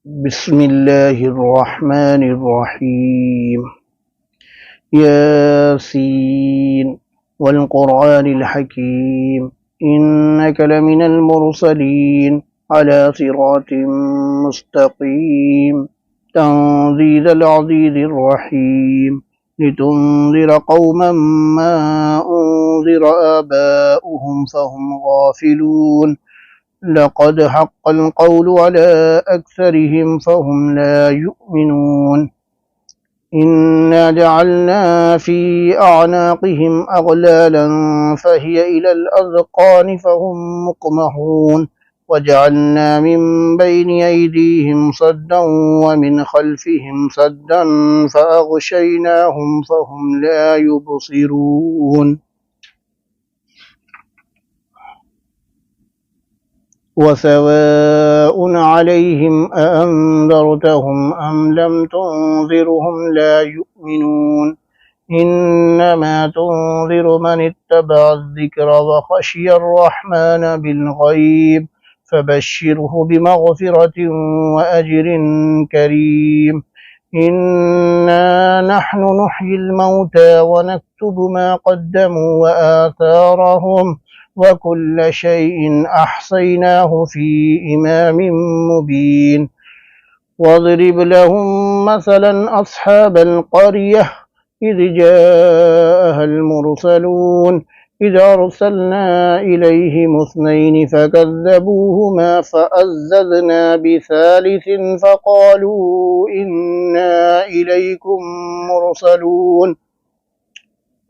بسم الله الرحمن الرحيم. ياسين والقرآن الحكيم إنك لمن المرسلين على صراط مستقيم تنزيل العزيز الرحيم لتنذر قوما ما أنذر آباؤهم فهم غافلون لقد حق القول على أكثرهم فهم لا يؤمنون إنا جعلنا في أعناقهم أغلالا فهي إلى الأذقان فهم مقمحون وجعلنا من بين أيديهم صدا ومن خلفهم صدا فأغشيناهم فهم لا يبصرون وسواء عليهم أأنذرتهم أم لم تنذرهم لا يؤمنون إنما تنذر من اتبع الذكر وخشي الرحمن بالغيب فبشره بمغفرة وأجر كريم إنا نحن نحيي الموتى ونكتب ما قدموا وآثارهم وكل شيء أحصيناه في إمام مبين واضرب لهم مثلا أصحاب القرية إذ جاءها المرسلون إذ أرسلنا إليهم اثنين فكذبوهما فعززنا بثالث فقالوا إنا إليكم مرسلون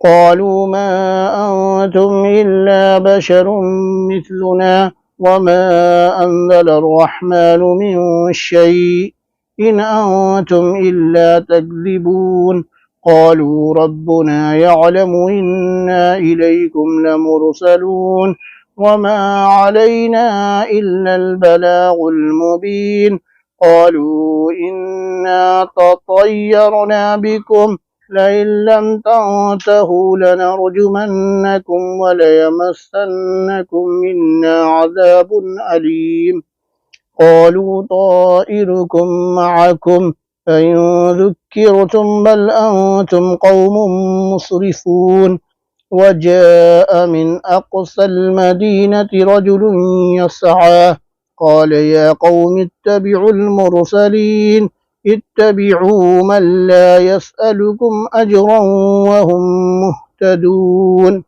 قالوا ما أنتم إلا بشر مثلنا وما أنزل الرحمن من شيء إن أنتم إلا تكذبون قالوا ربنا يعلم إنا إليكم لمرسلون وما علينا إلا البلاغ المبين قالوا إنا تطيرنا بكم لئن لم تنتهوا لنرجمنكم وليمسنكم منا عذاب أليم قالوا طائركم معكم فإن ذكرتم بل أنتم قوم مسرفون وجاء من أقصى المدينة رجل يسعى قال يا قوم اتبعوا المرسلين اتبعوا من لا يسألكم أجرا وهم مهتدون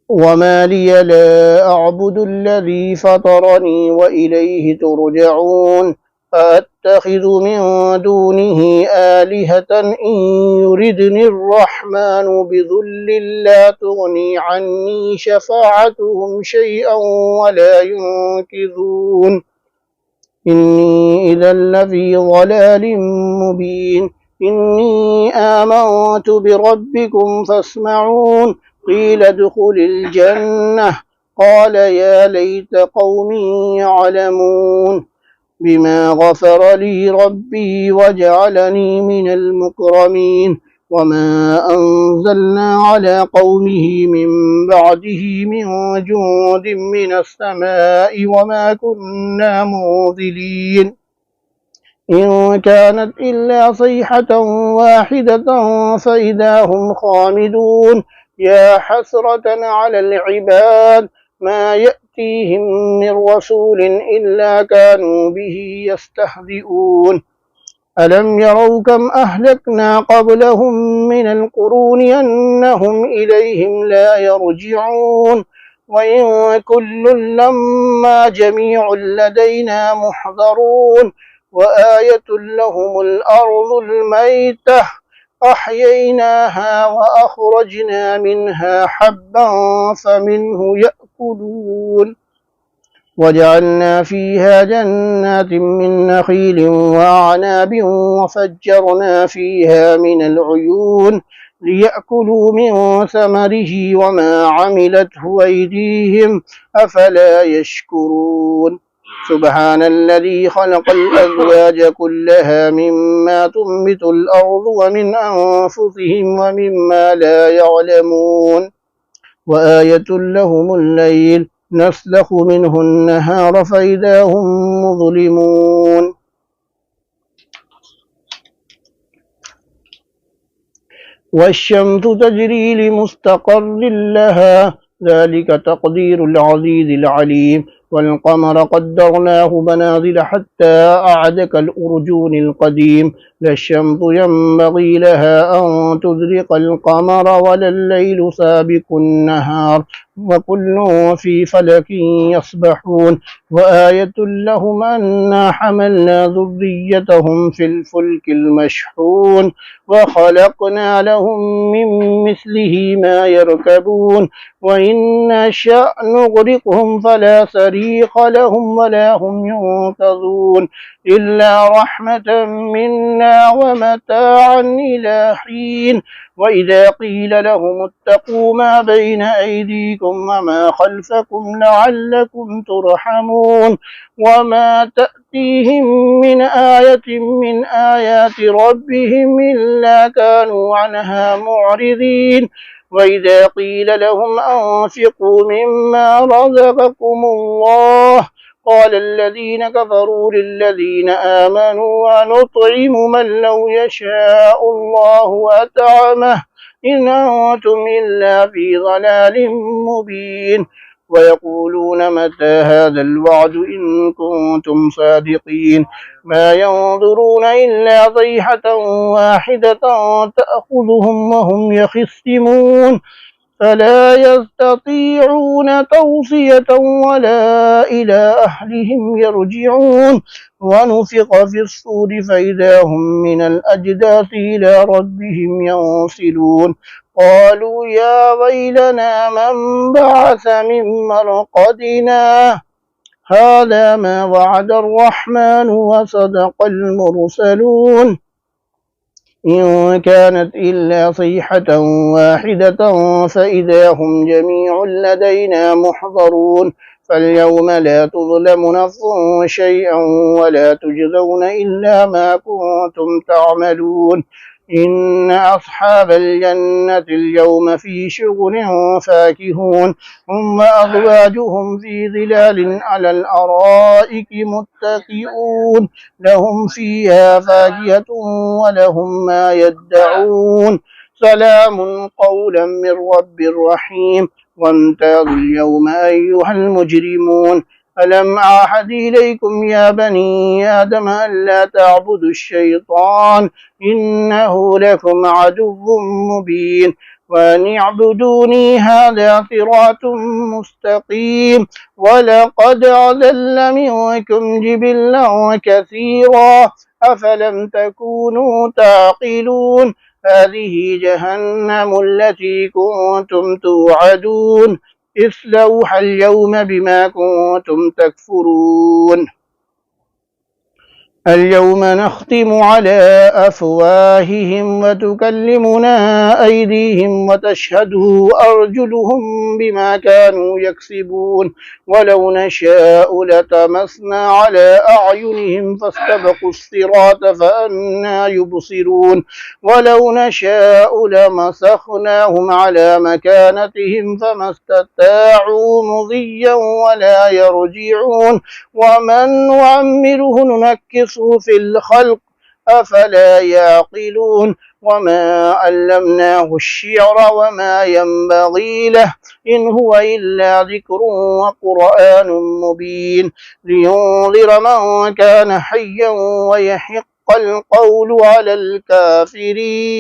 وما لي لا أعبد الذي فطرني وإليه ترجعون فأتخذ من دونه آلهة إن يردني الرحمن بذل لا تغني عني شفاعتهم شيئا ولا ينقذون إني إذا لفي ضلال مبين إني آمنت بربكم فاسمعون قيل ادخل الجنة قال يا ليت قومي يعلمون بما غفر لي ربي وجعلني من المكرمين وما أنزلنا على قومه من بعده من جند من السماء وما كنا منزلين إن كانت إلا صيحة واحدة فإذا هم خامدون يا حسرة على العباد ما يأتيهم من رسول إلا كانوا به يستهزئون ألم يروا كم أهلكنا قبلهم من القرون أنهم إليهم لا يرجعون وإن كل لما جميع لدينا محضرون وآية لهم الأرض الميتة أحييناها وأخرجنا منها حبا فمنه يأكلون وجعلنا فيها جنات من نخيل وأعناب وفجرنا فيها من العيون ليأكلوا من ثمره وما عملته أيديهم أفلا يشكرون سبحان الذي خلق الأزواج كلها مما تنبت الأرض ومن أنفسهم ومما لا يعلمون وآية لهم الليل نسلخ منه النهار فإذا هم مظلمون والشمس تجري لمستقر لها ذلك تقدير العزيز العليم والقمر قدرناه منازل حتى أعد كالأرجون القديم لا الشمس ينبغي لها أن تدرك القمر ولا الليل سابق النهار وكل في فلك يسبحون وآية لهم أنا حملنا ذريتهم في الفلك المشحون وخلقنا لهم من مثله ما يركبون وإن نشأ نغرقهم فلا صريخ لهم ولا هم ينقذون إلا رحمة منا ومتاعا إلى حين وإذا قيل لهم اتقوا ما بين أيديكم وما خلفكم لعلكم ترحمون وما تأتيهم من آية من آيات ربهم إلا كانوا عنها معرضين وإذا قيل لهم أنفقوا مما رزقكم الله قال الذين كفروا للذين آمنوا ونطعم من لو يشاء الله أطعمه إن أنتم إلا في ضلال مبين ويقولون متى هذا الوعد إن كنتم صادقين ما ينظرون إلا صيحة واحدة تأخذهم وهم يخصمون فلا يستطيعون توصية ولا إلى أهلهم يرجعون ونفخ في الصور فإذا هم من الأجداث إلى ربهم ينسلون قالوا يا ويلنا من بعث من مرقدنا هذا ما وعد الرحمن وصدق المرسلون إن كانت إلا صيحة واحدة فإذا هم جميع لدينا محضرون فاليوم لا تظلم نفس شيئا ولا تجزون إلا ما كنتم تعملون إن أصحاب الجنة اليوم في شغل فاكهون هم وأزواجهم في ظلال على الأرائك متكئون لهم فيها فاكهة ولهم ما يدعون سلام قولا من رب رحيم وامتازوا اليوم أيها المجرمون ألم أعهد إليكم يا بني آدم ألا تعبدوا الشيطان إنه لكم عدو مبين وأن اعبدوني هذا صراط مستقيم ولقد أضل منكم جبلا كثيرا أفلم تكونوا تعقلون هذه جهنم التي كنتم توعدون اصلوها اليوم بما كنتم تكفرون اليوم نختم على أفواههم وتكلمنا أيديهم وتشهد أرجلهم بما كانوا يكسبون ولو نشاء لطمسنا على أعينهم فاستبقوا الصراط فأنى يبصرون ولو نشاء لمسخناهم على مكانتهم فما استطاعوا مضيا ولا يرجعون ومن نعمره ننكسه في الخلق أفلا يعقلون وما علمناه الشعر وما ينبغي له إن هو إلا ذكر وقرآن مبين لينذر من كان حيا ويحق القول على الكافرين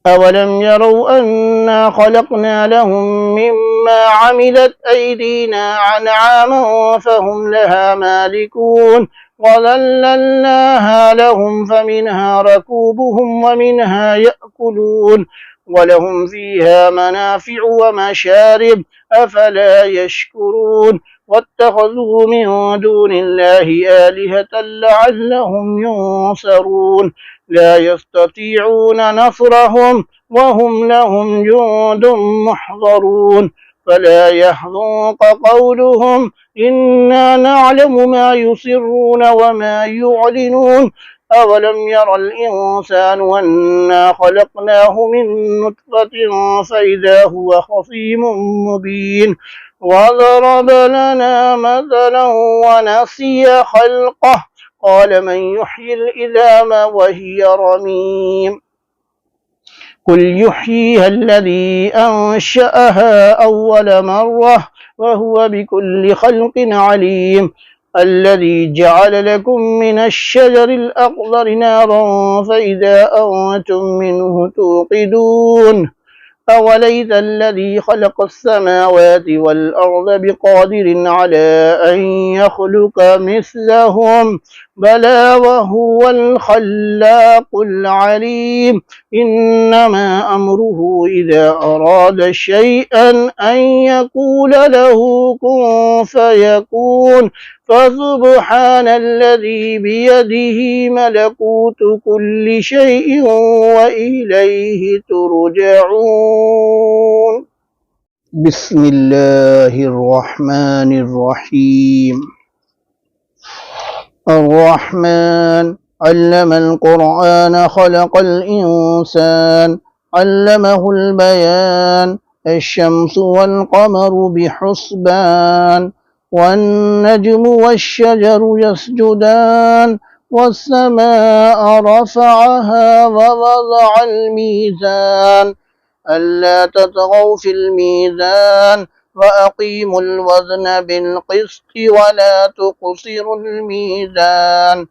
أولم يروا أنا خلقنا لهم مما عملت أيدينا أنعاما فهم لها مالكون وذللناها لهم فمنها ركوبهم ومنها يأكلون ولهم فيها منافع ومشارب أفلا يشكرون واتخذوا من دون الله آلهة لعلهم ينصرون لا يستطيعون نصرهم وهم لهم جند محضرون فلا يحزنك قولهم إنا نعلم ما يسرون وما يعلنون أولم ير الإنسان أنا خلقناه من نطفة فإذا هو خصيم مبين وضرب لنا مثلا ونسي خلقه قال من يحيي العظام وهي رميم قل يحييها الذي أنشأها أول مرة وهو بكل خلق عليم الذي جعل لكم من الشجر الأخضر نارا فإذا أنتم منه توقدون أوليس الذي خلق السماوات والأرض بقادر على أن يخلق مثلهم بلى وهو الخلاق العليم إنما أمره إذا أراد شيئا أن يقول له كن فيكون فسبحان الذي بيده ملكوت كل شيء وإليه ترجعون بسم الله الرحمن الرحيم الرحمن علم القرآن خلق الإنسان علمه البيان الشمس والقمر بحسبان والنجم والشجر يسجدان والسماء رفعها ووضع الميزان ألا تطغوا في الميزان وأقيموا الوزن بالقسط ولا تقصروا الميزان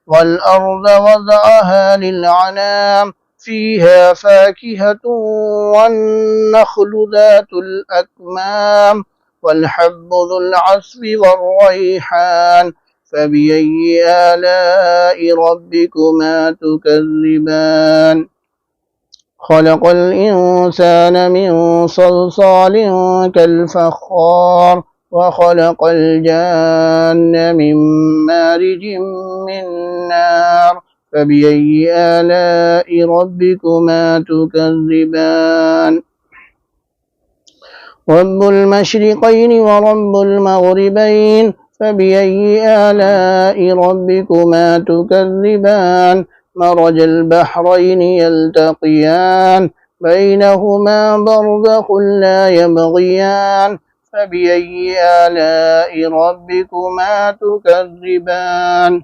والأرض وضعها للعنام فيها فاكهة والنخل ذات الأكمام والحب ذو العصف والريحان فبأي آلاء ربكما تكذبان خلق الإنسان من صلصال كالفخار وخلق الجان من مارج من نار فبأي آلاء ربكما تكذبان رب المشرقين ورب المغربين فبأي آلاء ربكما تكذبان مرج البحرين يلتقيان بينهما برزخ لا يبغيان فبأي آلاء ربكما تكذبان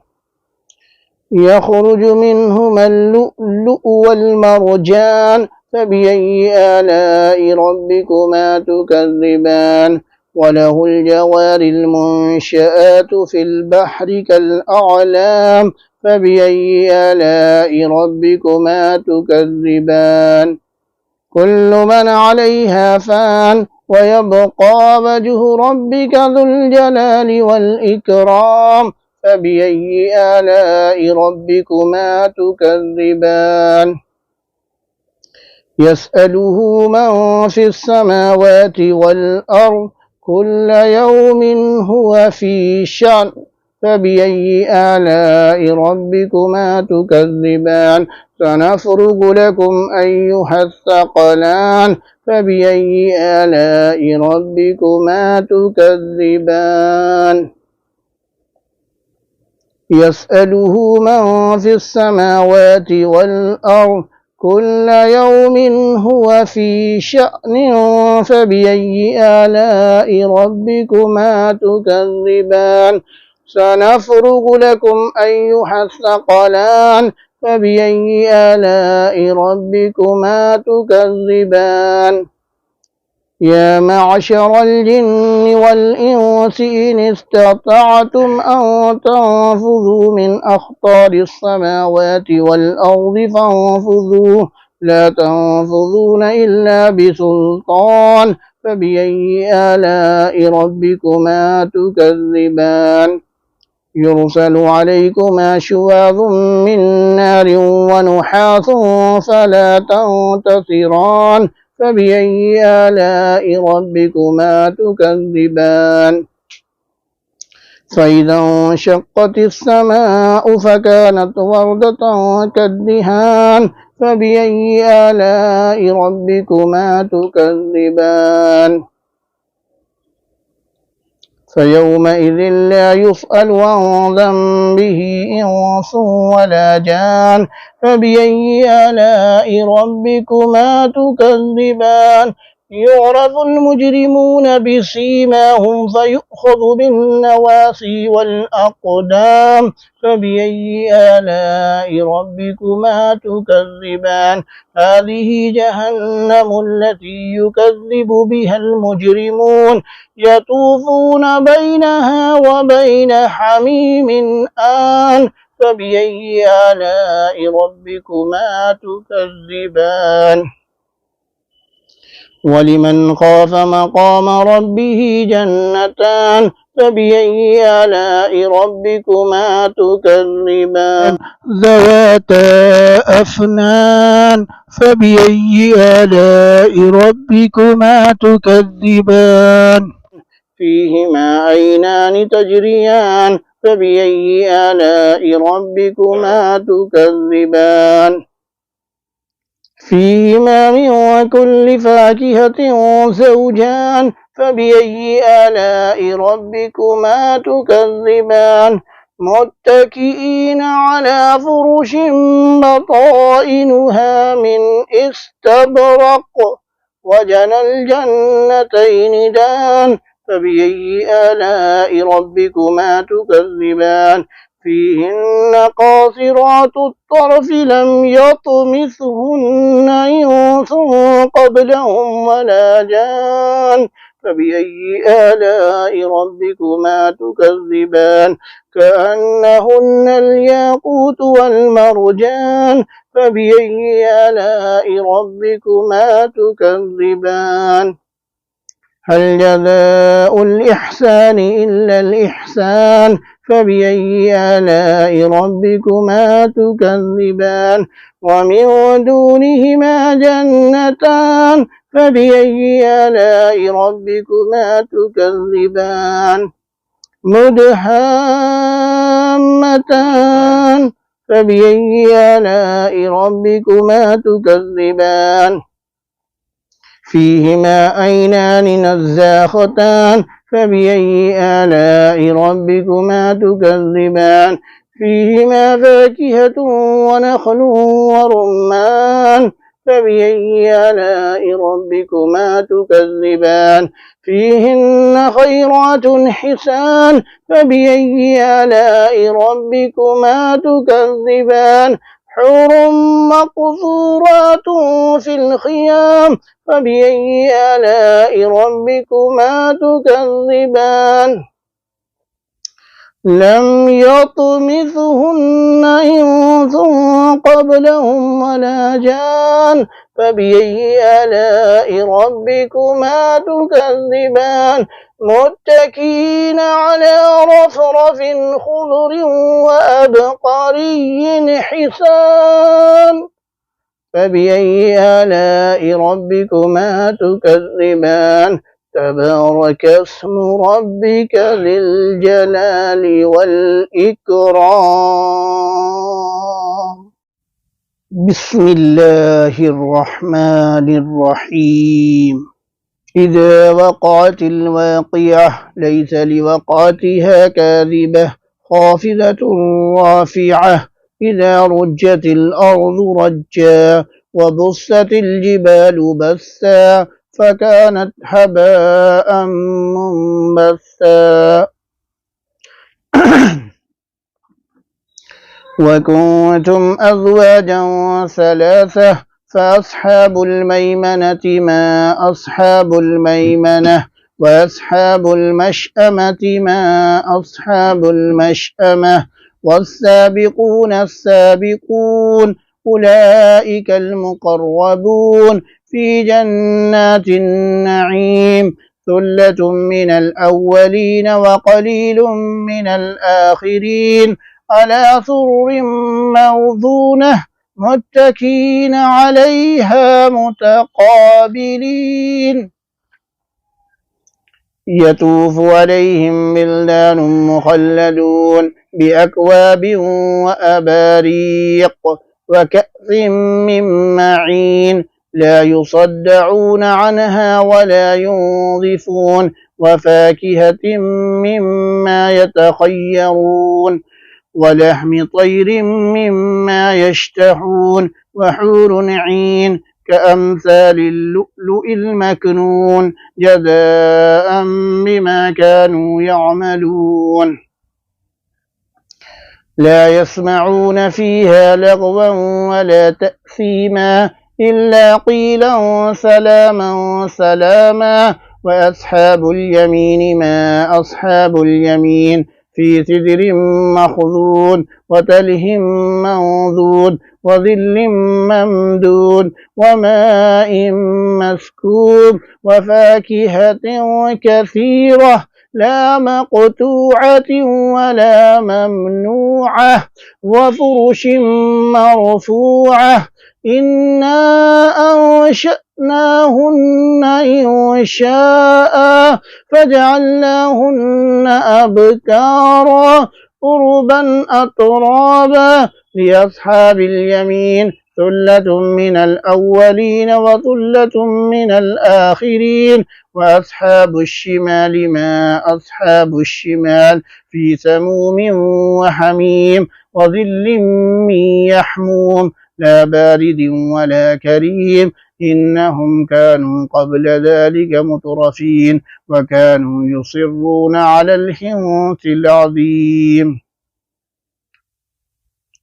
يخرج منهما اللؤلؤ والمرجان فبأي آلاء ربكما تكذبان وله الجوار المنشآت في البحر كالأعلام فبأي آلاء ربكما تكذبان كل من عليها فان ويبقى وجه ربك ذو الجلال والإكرام فبأي آلاء ربكما تكذبان يسأله من في السماوات والأرض كل يوم هو في شأن فبأي آلاء ربكما تكذبان سنفرغ لكم أيها الثقلان فبأي آلاء ربكما تكذبان يسأله من في السماوات والأرض كل يوم هو في شأن فبأي آلاء ربكما تكذبان سنفرغ لكم أيها الثقلان فبأي آلاء ربكما تكذبان يا معشر الجن والإنس إن استطعتم أن تنفذوا من أقطار السماوات والأرض فانفذوا لا تنفذون إلا بسلطان فبأي آلاء ربكما تكذبان يرسل عليكما شواظ من نار ونحاس فلا تنتصران فبأي آلاء ربكما تكذبان فإذا انشقت السماء فكانت وردة كالدهان فبأي آلاء ربكما تكذبان فيومئذ لا يسأل عن ذنبه إنس ولا جان فبأي آلاء ربكما تكذبان يعرف المجرمون بسيماهم فيؤخذ بالنواصي والأقدام فبأي آلاء ربكما تكذبان هذه جهنم التي يكذب بها المجرمون يطوفون بينها وبين حميم آن فبأي آلاء ربكما تكذبان ولمن خاف مقام ربه جنتان فبأي آلاء ربكما تكذبان ذواتا أفنان فبأي آلاء ربكما تكذبان فيهما عينان تجريان فبأي آلاء ربكما تكذبان فيهما من كل فاكهة زوجان فبأي آلاء ربكما تكذبان متكئين على فرش بطائنها من استبرق وجنى الجنتين دان فبأي آلاء ربكما تكذبان فيهن قاصرات الطرف لم يطمثهن إنس قبلهم ولا جان فبأي آلاء ربكما تكذبان كأنهن الياقوت والمرجان فبأي آلاء ربكما تكذبان هل جزاء الإحسان إلا الإحسان فبأي آلاء ربكما تكذبان ومن دونهما جنتان فبأي آلاء ربكما تكذبان مدهامتان فبأي آلاء ربكما تكذبان فيهما عينان نزاختان فبأي آلاء ربكما تكذبان فيهما فاكهة ونخل ورمان فبأي آلاء ربكما تكذبان فيهن خيرات حسان فبأي آلاء ربكما تكذبان حور مقصورات في الخيام فبأي آلاء ربكما تكذبان لم يطمثهن إنس قبلهم ولا جان فبأي آلاء ربكما تكذبان متكئين على رفرف خضر وأبقري حسان فبأي آلاء ربكما تكذبان تبارك اسم ربك ذي الجلال والإكرام بسم الله الرحمن الرحيم إذا وقعت الواقعة ليس لوقعتها كاذبة خافضة رافعة إذا رجت الأرض رجا وبست الجبال بسا فكانت هباء منبثا وكنتم أزواجا ثلاثة فأصحاب الميمنة ما أصحاب الميمنة وأصحاب المشأمة ما أصحاب المشأمة والسابقون السابقون أولئك المقربون في جنات النعيم ثلة من الأولين وقليل من الآخرين على سرر موضونة متكئين عليها متقابلين يطوف عليهم بلدان مخلدون بأكواب وأباريق وكأس من معين لا يصدعون عنها ولا ينظفون وفاكهة مما يتخيرون ولحم طير مما يشتهون وحور عين كأمثال اللؤلؤ المكنون جزاء بما كانوا يعملون لا يسمعون فيها لغوا ولا تأثيما إلا قيلا سلاما سلاما وأصحاب اليمين ما أصحاب اليمين في سدر مخضود وتلهم منضود وظل ممدود وماء مسكوب وفاكهة كثيرة لا مقطوعة ولا ممنوعة وفرش مرفوعة إنا أنشأناهن إنشاء فجعلناهن أبكارا عربا أترابا لأصحاب اليمين ثلة من الأولين وثلة من الآخرين وأصحاب الشمال ما أصحاب الشمال في سموم وحميم وظل من يحموم لا بارد ولا كريم إنهم كانوا قبل ذلك مترفين وكانوا يصرون على الحنث العظيم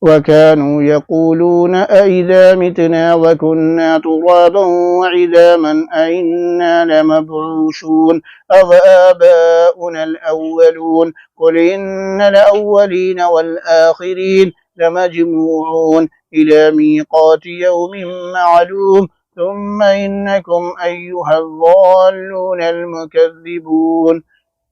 وكانوا يقولون أئذا متنا وكنا ترابا وعظاما أئنا لمبعوثون أوآباؤنا الأولون قل إن الأولين والآخرين لمجموعون إلى ميقات يوم معلوم ثم إنكم أيها الضالون المكذبون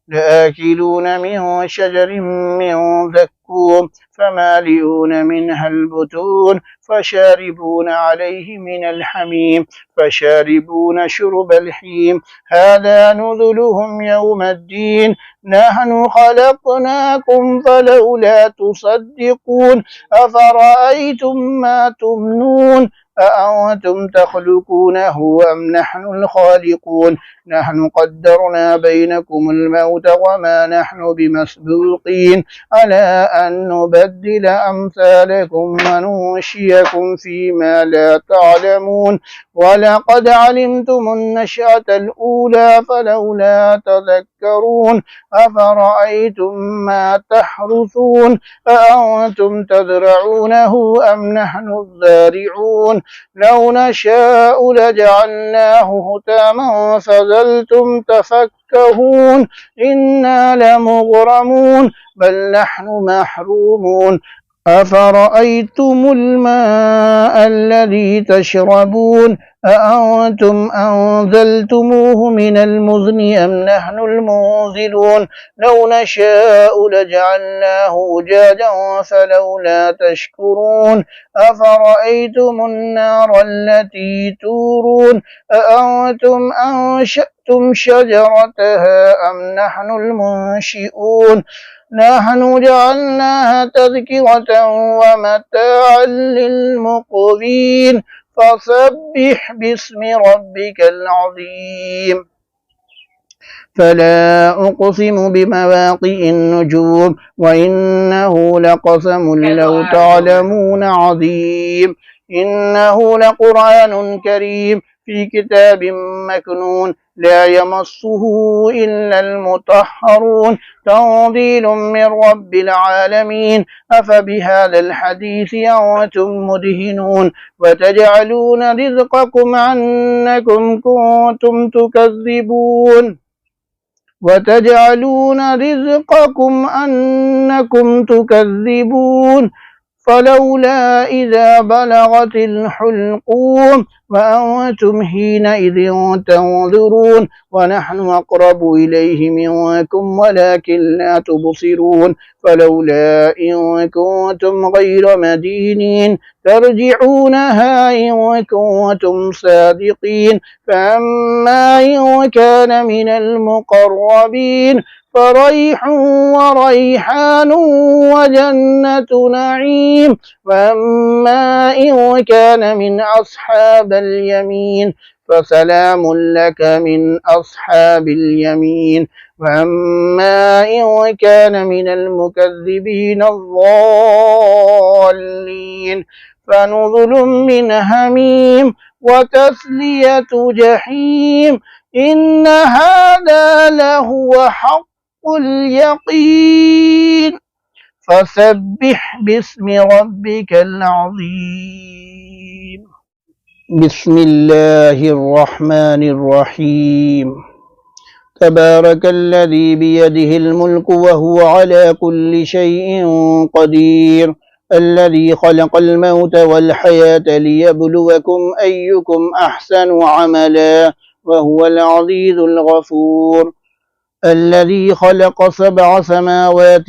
لآكلون من شجر من زقوم فمالئون منها البطون فشاربون عليه من الحميم فشاربون شرب الحيم هذا نزلهم يوم الدين نحن خلقناكم فلولا تصدقون أفرأيتم ما تمنون أأنتم تخلقونه أم نحن الخالقون نحن قدرنا بينكم الموت وما نحن بمسبوقين على أن نبدل أمثالكم وننشئكم فيما لا تعلمون ولقد علمتم النشأة الأولى فلولا تذكرون أفرأيتم ما تحرثون أأنتم تزرعونه أم نحن الزارعون لو نشاء لجعلناه هتاما فظلتم تفكهون إنا لمغرمون بل نحن محرومون أفرأيتم الماء الذي تشربون أأنتم أنزلتموه من المزن أم نحن المنزلون لو نشاء لجعلناه أجاجا فلولا تشكرون أفرأيتم النار التي تورون أأنتم أنشأتم شجرتها أم نحن المنشئون نحن جعلناها تذكرة ومتاعا للمقوين فسبح باسم ربك العظيم فلا أقسم بمواقع النجوم وإنه لقسم لو تعلمون عظيم إنه لقرآن كريم في كتاب مكنون لا يمسه إلا المطهرون تنزيل من رب العالمين أفبهذا الحديث أنتم مدهنون وتجعلون رزقكم أنكم كنتم تكذبون فلولا إذا بلغت الحلقوم وأنتم حينئذ تنظرون ونحن أقرب إليه منكم ولكن لا تبصرون فلولا إن كنتم غير مدينين ترجعونها إن كنتم صادقين فأما إن كان من المقربين فريح وريحان وجنة نعيم وأما إن كان من أصحاب اليمين فسلام لك من أصحاب اليمين. وأما إن كان من المكذبين الضالين فنزل من حميم وتسلية جحيم. إن هذا لهو حق اليقين. فسبح باسم ربك العظيم. بسم الله الرحمن الرحيم. تبارك الذي بيده الملك وهو على كل شيء قدير. الذي خلق الموت والحياة ليبلوكم أيكم أحسن عملا وهو العزيز الغفور. الذي خلق 7 سماوات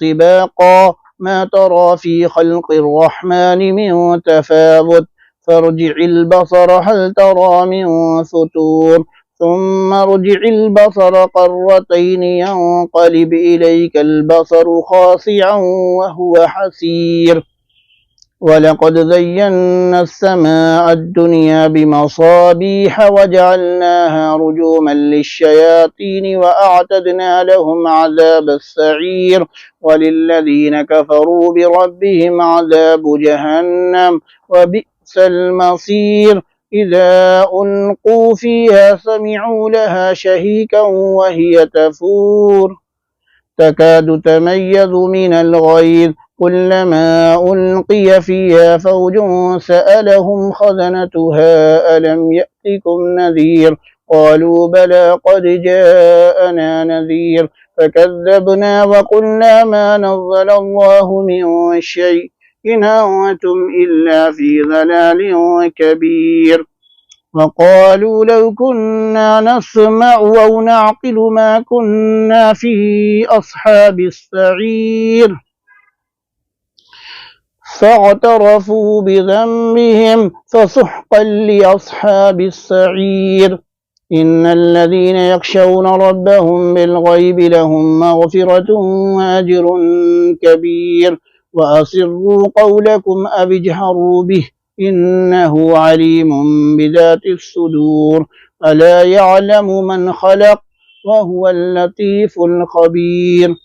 طباقا ما ترى في خلق الرحمن من تفاوت فارجع البصر هل ترى من فتور ثم ارجع البصر قرتين ينقلب إليك البصر خاسعا وهو حسير. ولقد زينا السماء الدنيا بمصابيح وجعلناها رجوما للشياطين وأعتدنا لهم عذاب السعير. وللذين كفروا بربهم عذاب جهنم وبئس المصير. إذا ألقوا فيها سمعوا لها شهيكا وهي تفور تكاد تميز من الغيظ كلما ألقي فيها فوج سألهم خزنتها ألم يأتكم نذير قالوا بلى قد جاءنا نذير فكذبنا وقلنا ما نزل الله من شيء إن أنتم إلا في ضلال كبير. وقالوا لو كنا نسمع أو نعقل ما كنا في أصحاب السعير. فاعترفوا بذنبهم فسحقا لأصحاب السعير. إن الذين يخشون ربهم بالغيب لهم مغفرة وأجر كبير. وأسروا قولكم أو اجهروا به إنه عليم بذات الصدور. ألا يعلم من خلق وهو اللطيف الخبير.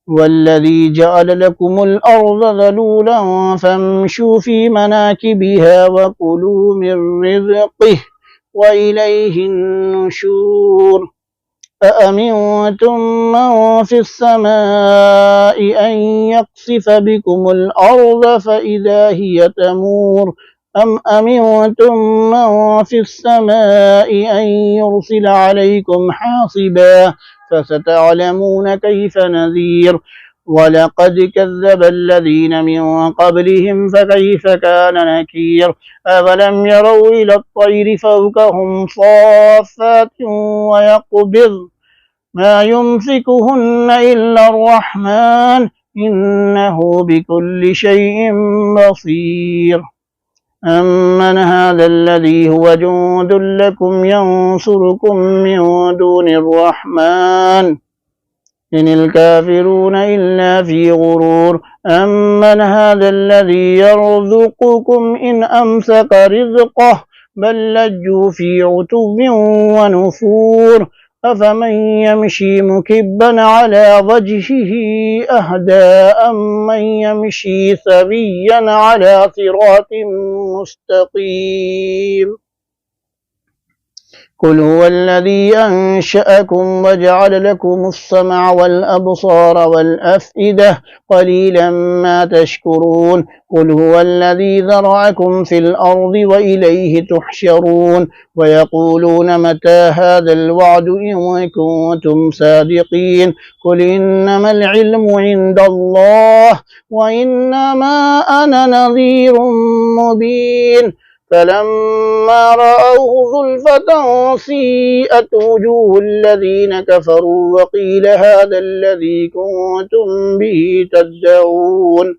والذي جعل لكم الأرض ذلولا فامشوا في مناكبها وكلوا من رزقه وإليه النشور. أأمنتم من في السماء أن يقصف بكم الأرض فإذا هي تمور أم أمنتم من في السماء أن يرسل عليكم حاصبا فستعلمون كيف نذير. ولقد كذب الذين من قبلهم فكيف كان نكير. أولم يروا إلى الطير فوقهم صافات ويقبض ما يمسكهن إلا الرحمن إنه بكل شيء بصير. أمن هذا الذي هو جند لكم ينصركم من دون الرحمن إن الكافرون إلا في غرور. أمن هذا الذي يرزقكم إن أمسك رزقه بل لجوا في عتو ونفور. أفمن يمشي مكبا على وجهه أهدى أمن يمشي سويا على صراط مستقيم. قل هو الذي أنشأكم وجعل لكم السمع والأبصار والأفئدة قليلا ما تشكرون. قل هو الذي ذرعكم في الأرض وإليه تحشرون. ويقولون متى هذا الوعد إن كنتم صادقين. قل إنما العلم عند الله وإنما أنا نذير مبين. فلما رأوه زلفة سيئت وجوه الذين كفروا وقيل هذا الذي كنتم به تدعون.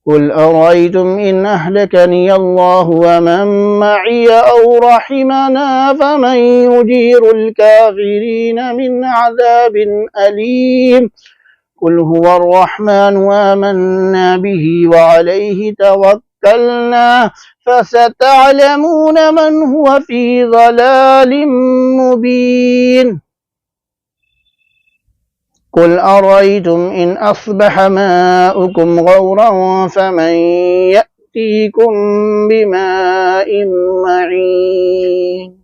قل أرأيتم إن أهلكني الله ومن معي أو رحمنا فمن يجير الكافرين من عذاب أليم. قل هو الرحمن آمنا به وعليه توكلنا فستعلمون من هو في ضلال مبين قل أرأيتم إن أصبح ماؤكم غورا فمن يأتيكم بماء معين